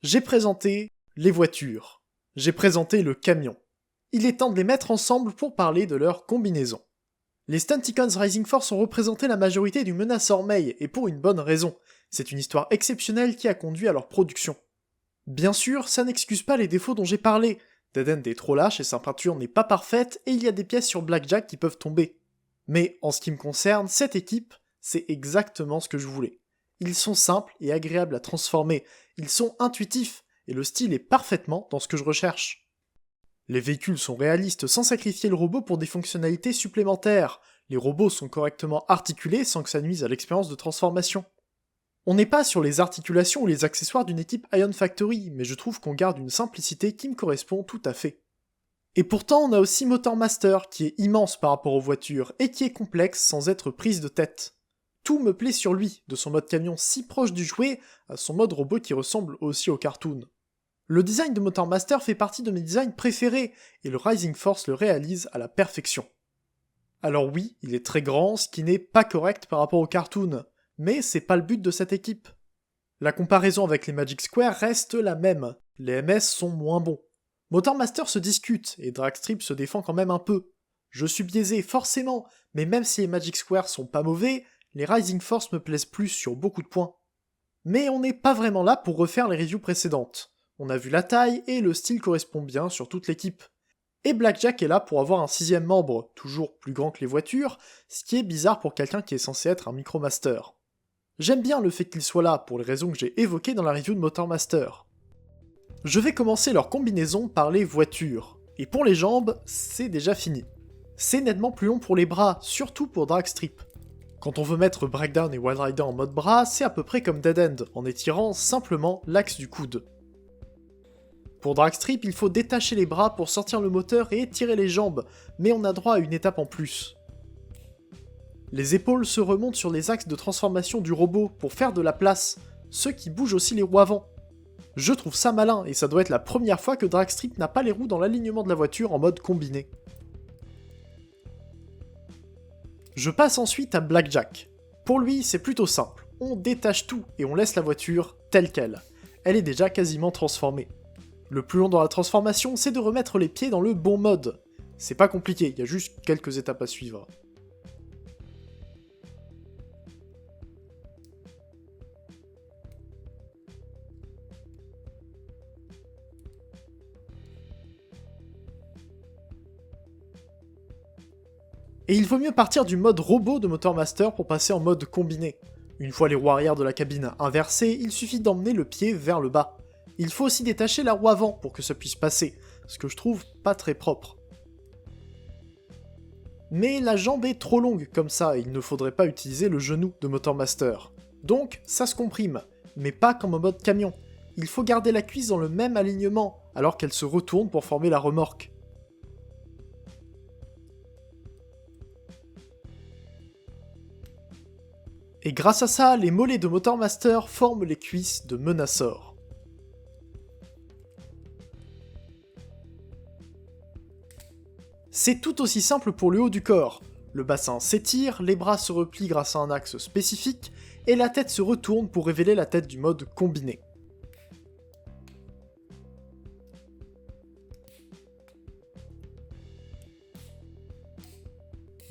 J'ai présenté les voitures. J'ai présenté le camion. Il est temps de les mettre ensemble pour parler de leur combinaison. Les Stunticons Rising Force ont représenté la majorité du Menacor Mei, et pour une bonne raison. C'est une histoire exceptionnelle qui a conduit à leur production. Bien sûr, ça n'excuse pas les défauts dont j'ai parlé. Dead End est trop lâche et sa peinture n'est pas parfaite, et il y a des pièces sur Blackjack qui peuvent tomber. Mais en ce qui me concerne, cette équipe, c'est exactement ce que je voulais. Ils sont simples et agréables à transformer, ils sont intuitifs, et le style est parfaitement dans ce que je recherche. Les véhicules sont réalistes sans sacrifier le robot pour des fonctionnalités supplémentaires. Les robots sont correctement articulés sans que ça nuise à l'expérience de transformation. On n'est pas sur les articulations ou les accessoires d'une équipe Ion Factory, mais je trouve qu'on garde une simplicité qui me correspond tout à fait. Et pourtant, on a aussi Motor Master, qui est immense par rapport aux voitures, et qui est complexe sans être prise de tête. Tout me plaît sur lui, de son mode camion si proche du jouet, à son mode robot qui ressemble aussi au cartoon. Le design de Motor Master fait partie de mes designs préférés, et le Rising Force le réalise à la perfection. Alors oui, il est très grand, ce qui n'est pas correct par rapport au cartoon, mais c'est pas le but de cette équipe. La comparaison avec les Magic Square reste la même, les MS sont moins bons. Motor Master se discute, et Dragstrip se défend quand même un peu. Je suis biaisé, forcément, mais même si les Magic Square sont pas mauvais, les Rising Force me plaisent plus sur beaucoup de points. Mais on n'est pas vraiment là pour refaire les reviews précédentes. On a vu la taille, et le style correspond bien sur toute l'équipe. Et Blackjack est là pour avoir un 6ème membre, toujours plus grand que les voitures, ce qui est bizarre pour quelqu'un qui est censé être un Micromaster. J'aime bien le fait qu'il soit là, pour les raisons que j'ai évoquées dans la review de Motor Master. Je vais commencer leur combinaison par les voitures. Et pour les jambes, c'est déjà fini. C'est nettement plus long pour les bras, surtout pour Dragstrip. Quand on veut mettre Breakdown et Wild Rider en mode bras, c'est à peu près comme Dead End, en étirant simplement l'axe du coude. Pour Dragstrip, il faut détacher les bras pour sortir le moteur et étirer les jambes, mais on a droit à une étape en plus. Les épaules se remontent sur les axes de transformation du robot pour faire de la place, ce qui bouge aussi les roues avant. Je trouve ça malin, et ça doit être la première fois que Dragstrip n'a pas les roues dans l'alignement de la voiture en mode combiné. Je passe ensuite à Blackjack. Pour lui, c'est plutôt simple. On détache tout et on laisse la voiture telle qu'elle. Elle est déjà quasiment transformée. Le plus long dans la transformation, c'est de remettre les pieds dans le bon mode. C'est pas compliqué, il y a juste quelques étapes à suivre. Et il vaut mieux partir du mode robot de Motor Master pour passer en mode combiné. Une fois les roues arrière de la cabine inversées, il suffit d'emmener le pied vers le bas. Il faut aussi détacher la roue avant pour que ça puisse passer, ce que je trouve pas très propre. Mais la jambe est trop longue comme ça, et il ne faudrait pas utiliser le genou de Motor Master. Donc ça se comprime, mais pas comme en mode camion. Il faut garder la cuisse dans le même alignement, alors qu'elle se retourne pour former la remorque. Et grâce à ça, les mollets de Motor Master forment les cuisses de Menacor. C'est tout aussi simple pour le haut du corps. Le bassin s'étire, les bras se replient grâce à un axe spécifique, et la tête se retourne pour révéler la tête du mode combiné.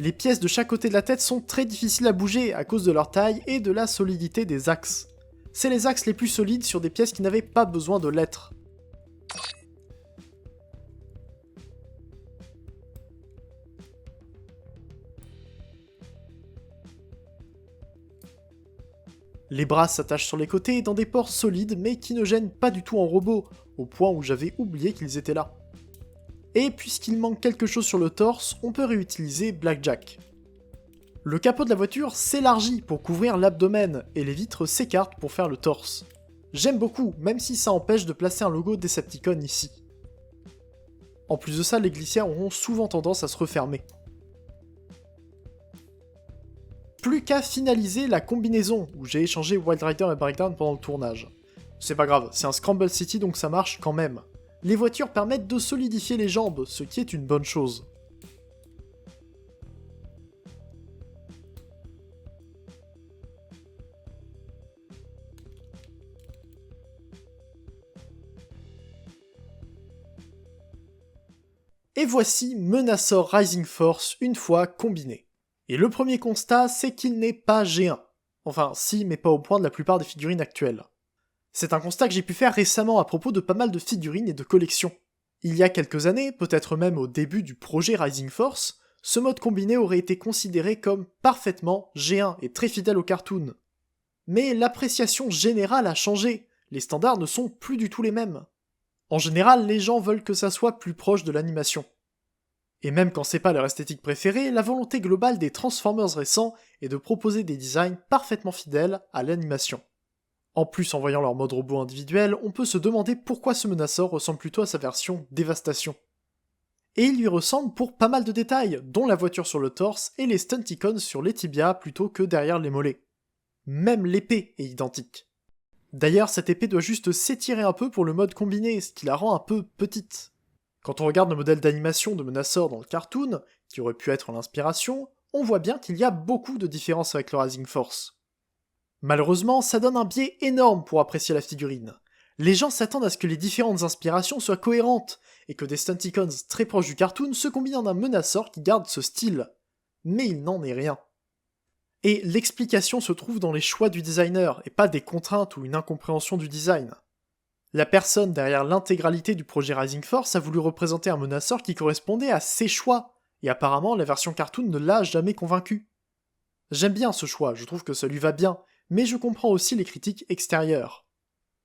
Les pièces de chaque côté de la tête sont très difficiles à bouger à cause de leur taille et de la solidité des axes. C'est les axes les plus solides sur des pièces qui n'avaient pas besoin de l'être. Les bras s'attachent sur les côtés dans des ports solides mais qui ne gênent pas du tout en robot, au point où j'avais oublié qu'ils étaient là. Et puisqu'il manque quelque chose sur le torse, on peut réutiliser Blackjack. Le capot de la voiture s'élargit pour couvrir l'abdomen, et les vitres s'écartent pour faire le torse. J'aime beaucoup, même si ça empêche de placer un logo Decepticon ici. En plus de ça, les glissières auront souvent tendance à se refermer. Plus qu'à finaliser la combinaison, où j'ai échangé Wild Rider et Breakdown pendant le tournage. C'est pas grave, c'est un Scramble City donc ça marche quand même. Les voitures permettent de solidifier les jambes, ce qui est une bonne chose. Et voici Menasor Rising Force une fois combiné. Et le premier constat, c'est qu'il n'est pas G1. Enfin, si, mais pas au point de la plupart des figurines actuelles. C'est un constat que j'ai pu faire récemment à propos de pas mal de figurines et de collections. Il y a quelques années, peut-être même au début du projet Rising Force, ce mode combiné aurait été considéré comme parfaitement G1 et très fidèle au cartoon. Mais l'appréciation générale a changé, les standards ne sont plus du tout les mêmes. En général, les gens veulent que ça soit plus proche de l'animation. Et même quand c'est pas leur esthétique préférée, la volonté globale des Transformers récents est de proposer des designs parfaitement fidèles à l'animation. En plus, en voyant leur mode robot individuel, on peut se demander pourquoi ce Menasor ressemble plutôt à sa version Dévastation. Et il lui ressemble pour pas mal de détails, dont la voiture sur le torse et les Stunticons sur les tibias plutôt que derrière les mollets. Même l'épée est identique. D'ailleurs, cette épée doit juste s'étirer un peu pour le mode combiné, ce qui la rend un peu petite. Quand on regarde le modèle d'animation de Menasor dans le cartoon, qui aurait pu être l'inspiration, on voit bien qu'il y a beaucoup de différences avec le Rising Force. Malheureusement, ça donne un biais énorme pour apprécier la figurine. Les gens s'attendent à ce que les différentes inspirations soient cohérentes, et que des Stunticons très proches du cartoon se combinent en un Menasor qui garde ce style. Mais il n'en est rien. Et l'explication se trouve dans les choix du designer, et pas des contraintes ou une incompréhension du design. La personne derrière l'intégralité du projet Rising Force a voulu représenter un Menasor qui correspondait à ses choix, et apparemment la version cartoon ne l'a jamais convaincu. J'aime bien ce choix, je trouve que ça lui va bien, mais je comprends aussi les critiques extérieures.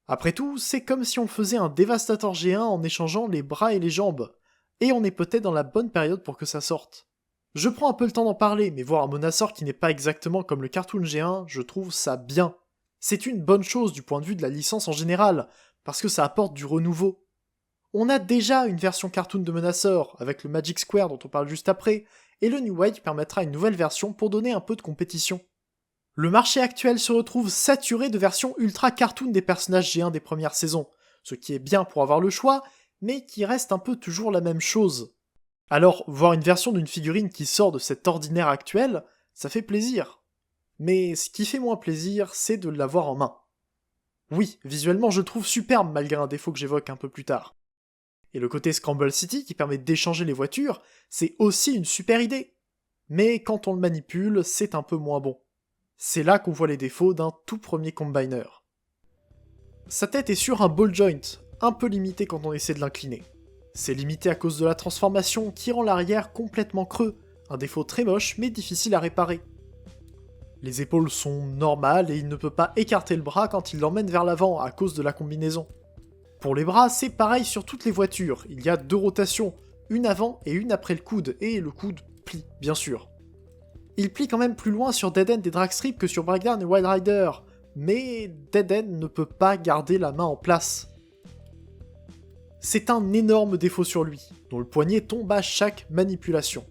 Après tout, c'est comme si on faisait un Devastator G1 en échangeant les bras et les jambes, et on est peut-être dans la bonne période pour que ça sorte. Je prends un peu le temps d'en parler, mais voir un Menasor qui n'est pas exactement comme le cartoon G1, je trouve ça bien. C'est une bonne chose du point de vue de la licence en général, parce que ça apporte du renouveau. On a déjà une version cartoon de Menasor, avec le Magic Square dont on parle juste après, et le New White permettra une nouvelle version pour donner un peu de compétition. Le marché actuel se retrouve saturé de versions ultra cartoon des personnages G1 des premières saisons, ce qui est bien pour avoir le choix, mais qui reste un peu toujours la même chose. Alors, voir une version d'une figurine qui sort de cet ordinaire actuel, ça fait plaisir. Mais ce qui fait moins plaisir, c'est de l'avoir en main. Oui, visuellement je le trouve superbe malgré un défaut que j'évoque un peu plus tard. Et le côté Scramble City qui permet d'échanger les voitures, c'est aussi une super idée. Mais quand on le manipule, c'est un peu moins bon. C'est là qu'on voit les défauts d'un tout premier combiner. Sa tête est sur un ball joint, un peu limité quand on essaie de l'incliner. C'est limité à cause de la transformation qui rend l'arrière complètement creux, un défaut très moche mais difficile à réparer. Les épaules sont normales et il ne peut pas écarter le bras quand il l'emmène vers l'avant à cause de la combinaison. Pour les bras, c'est pareil sur toutes les voitures, il y a 2 rotations, une avant et une après le coude, et le coude plie, bien sûr. Il plie quand même plus loin sur Dead End et Dragstrip que sur Breakdown et Wild Rider, mais Dead End ne peut pas garder la main en place. C'est un énorme défaut sur lui, dont le poignet tombe à chaque manipulation.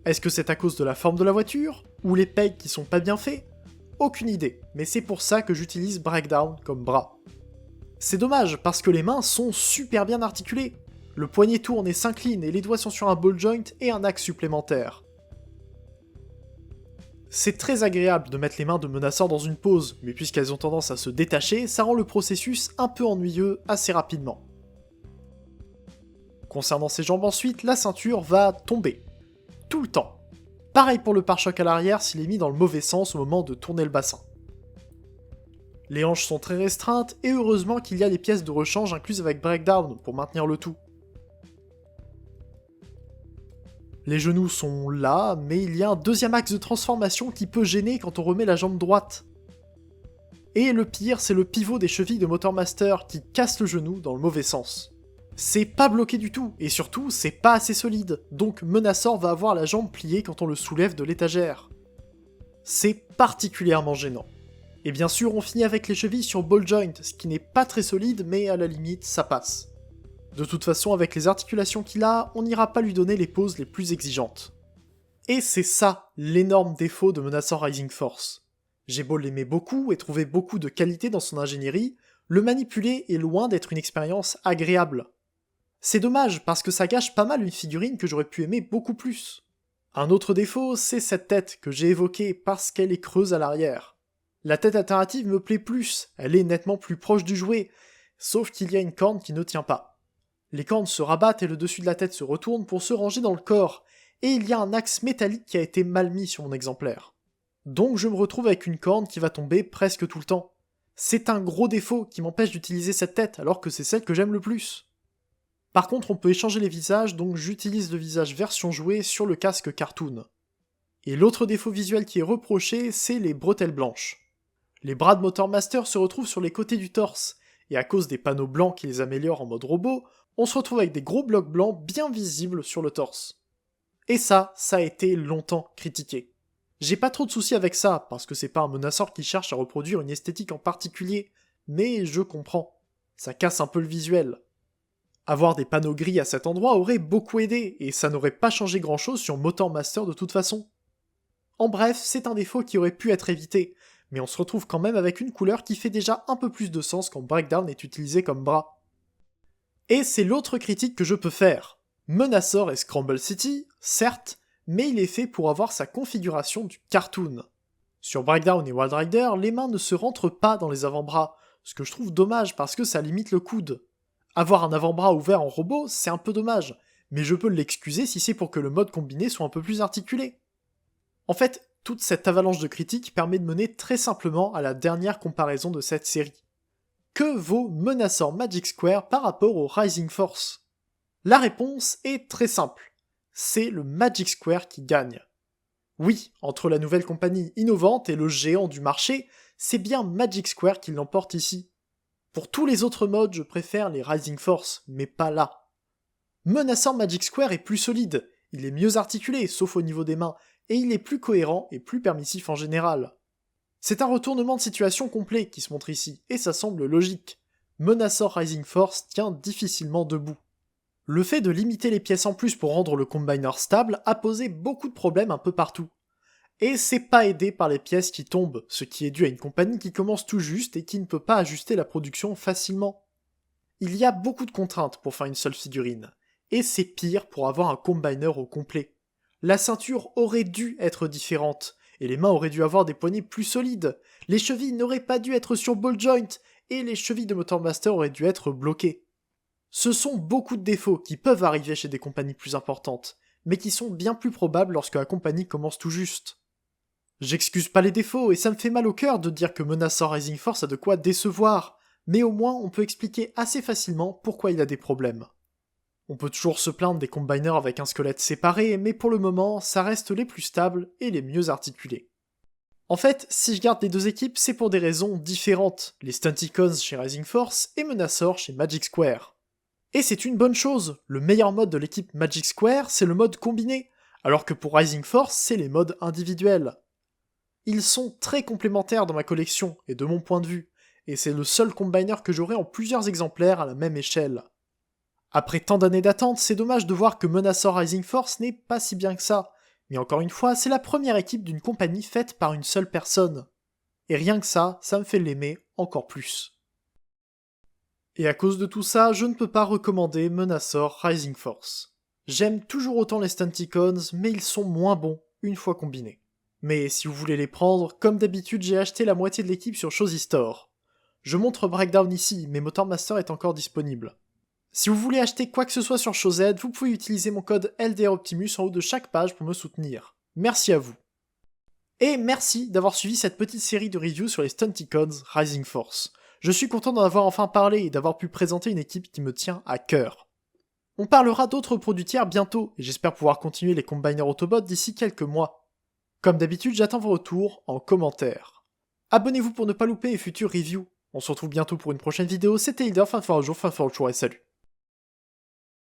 Est-ce que c'est à cause de la forme de la voiture, ou les pegs qui sont pas bien faits? Aucune idée, mais c'est pour ça que j'utilise Breakdown comme bras. C'est dommage, parce que les mains sont super bien articulées. Le poignet tourne et s'incline, et les doigts sont sur un ball joint et un axe supplémentaire. C'est très agréable de mettre les mains de Menasor dans une pose, mais puisqu'elles ont tendance à se détacher, ça rend le processus un peu ennuyeux assez rapidement. Concernant ses jambes ensuite, la ceinture va tomber. Tout le temps. Pareil pour le pare-choc à l'arrière s'il est mis dans le mauvais sens au moment de tourner le bassin. Les hanches sont très restreintes, et heureusement qu'il y a des pièces de rechange incluses avec Breakdown pour maintenir le tout. Les genoux sont là, mais il y a un deuxième axe de transformation qui peut gêner quand on remet la jambe droite. Et le pire, c'est le pivot des chevilles de Motormaster qui casse le genou dans le mauvais sens. C'est pas bloqué du tout, et surtout, c'est pas assez solide, donc Menasor va avoir la jambe pliée quand on le soulève de l'étagère. C'est particulièrement gênant. Et bien sûr, on finit avec les chevilles sur ball joint, ce qui n'est pas très solide, mais à la limite, ça passe. De toute façon, avec les articulations qu'il a, on n'ira pas lui donner les poses les plus exigeantes. Et c'est ça, l'énorme défaut de Menasor Rising Force. J'ai beau l'aimer beaucoup et trouver beaucoup de qualité dans son ingénierie, le manipuler est loin d'être une expérience agréable. C'est dommage, parce que ça gâche pas mal une figurine que j'aurais pu aimer beaucoup plus. Un autre défaut, c'est cette tête que j'ai évoquée parce qu'elle est creuse à l'arrière. La tête alternative me plaît plus, elle est nettement plus proche du jouet, sauf qu'il y a une corne qui ne tient pas. Les cornes se rabattent et le dessus de la tête se retourne pour se ranger dans le corps, et il y a un axe métallique qui a été mal mis sur mon exemplaire. Donc je me retrouve avec une corne qui va tomber presque tout le temps. C'est un gros défaut qui m'empêche d'utiliser cette tête alors que c'est celle que j'aime le plus. Par contre on peut échanger les visages, donc j'utilise le visage version jouée sur le casque cartoon. Et l'autre défaut visuel qui est reproché, c'est les bretelles blanches. Les bras de Motormaster se retrouvent sur les côtés du torse, et à cause des panneaux blancs qui les améliorent en mode robot, on se retrouve avec des gros blocs blancs bien visibles sur le torse. Et ça a été longtemps critiqué. J'ai pas trop de soucis avec ça, parce que c'est pas un Menasor qui cherche à reproduire une esthétique en particulier, mais je comprends. Ça casse un peu le visuel. Avoir des panneaux gris à cet endroit aurait beaucoup aidé, et ça n'aurait pas changé grand chose sur Motormaster de toute façon. En bref, c'est un défaut qui aurait pu être évité, mais on se retrouve quand même avec une couleur qui fait déjà un peu plus de sens quand Breakdown est utilisé comme bras. Et c'est l'autre critique que je peux faire. Menasor est Scramble City, certes, mais il est fait pour avoir sa configuration du cartoon. Sur Breakdown et Wild Rider, les mains ne se rentrent pas dans les avant-bras, ce que je trouve dommage parce que ça limite le coude. Avoir un avant-bras ouvert en robot, c'est un peu dommage, mais je peux l'excuser si c'est pour que le mode combiné soit un peu plus articulé. En fait, toute cette avalanche de critiques permet de mener très simplement à la dernière comparaison de cette série. Que vaut Menasor Magic Square par rapport au Rising Force ? La réponse est très simple. C'est le Magic Square qui gagne. Oui, entre la nouvelle compagnie innovante et le géant du marché, c'est bien Magic Square qui l'emporte ici. Pour tous les autres modes, je préfère les Rising Force, mais pas là. Menasor Magic Square est plus solide, il est mieux articulé, sauf au niveau des mains, et il est plus cohérent et plus permissif en général. C'est un retournement de situation complet qui se montre ici, et ça semble logique. Menasor Rising Force tient difficilement debout. Le fait de limiter les pièces en plus pour rendre le combiner stable a posé beaucoup de problèmes un peu partout. Et c'est pas aidé par les pièces qui tombent, ce qui est dû à une compagnie qui commence tout juste et qui ne peut pas ajuster la production facilement. Il y a beaucoup de contraintes pour faire une seule figurine, et c'est pire pour avoir un combiner au complet. La ceinture aurait dû être différente, et les mains auraient dû avoir des poignées plus solides, les chevilles n'auraient pas dû être sur ball joint, et les chevilles de Motormaster auraient dû être bloquées. Ce sont beaucoup de défauts qui peuvent arriver chez des compagnies plus importantes, mais qui sont bien plus probables lorsque la compagnie commence tout juste. J'excuse pas les défauts, et ça me fait mal au cœur de dire que Menasor Rising Force a de quoi décevoir, mais au moins on peut expliquer assez facilement pourquoi il a des problèmes. On peut toujours se plaindre des combiners avec un squelette séparé, mais pour le moment, ça reste les plus stables et les mieux articulés. En fait, si je garde les deux équipes, c'est pour des raisons différentes, les Stunticons chez Rising Force et Menasor chez Magic Square. Et c'est une bonne chose, le meilleur mode de l'équipe Magic Square, c'est le mode combiné, alors que pour Rising Force, c'est les modes individuels. Ils sont très complémentaires dans ma collection, et de mon point de vue, et c'est le seul combiner que j'aurai en plusieurs exemplaires à la même échelle. Après tant d'années d'attente, c'est dommage de voir que Menasor Rising Force n'est pas si bien que ça, mais encore une fois, c'est la première équipe d'une compagnie faite par une seule personne. Et rien que ça me fait l'aimer encore plus. Et à cause de tout ça, je ne peux pas recommander Menasor Rising Force. J'aime toujours autant les Stunticons, mais ils sont moins bons une fois combinés. Mais si vous voulez les prendre, comme d'habitude j'ai acheté la moitié de l'équipe sur Shozy Store. Je montre Breakdown ici, mais Motormaster est encore disponible. Si vous voulez acheter quoi que ce soit sur Showz, vous pouvez utiliser mon code LDROptimus en haut de chaque page pour me soutenir. Merci à vous. Et merci d'avoir suivi cette petite série de reviews sur les Stunticons Rising Force. Je suis content d'en avoir enfin parlé et d'avoir pu présenter une équipe qui me tient à cœur. On parlera d'autres produits tiers bientôt, et j'espère pouvoir continuer les Combiner Autobots d'ici quelques mois. Comme d'habitude, j'attends vos retours en commentaire. Abonnez-vous pour ne pas louper les futures reviews. On se retrouve bientôt pour une prochaine vidéo, c'était Hilder, fin de jour, et salut.